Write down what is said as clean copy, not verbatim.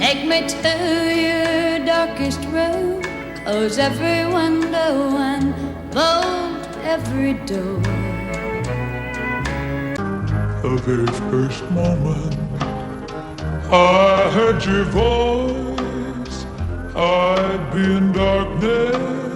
Take me to your darkest room, close every window and bolt every door. The very first moment I heard your voice, I'd be in darkness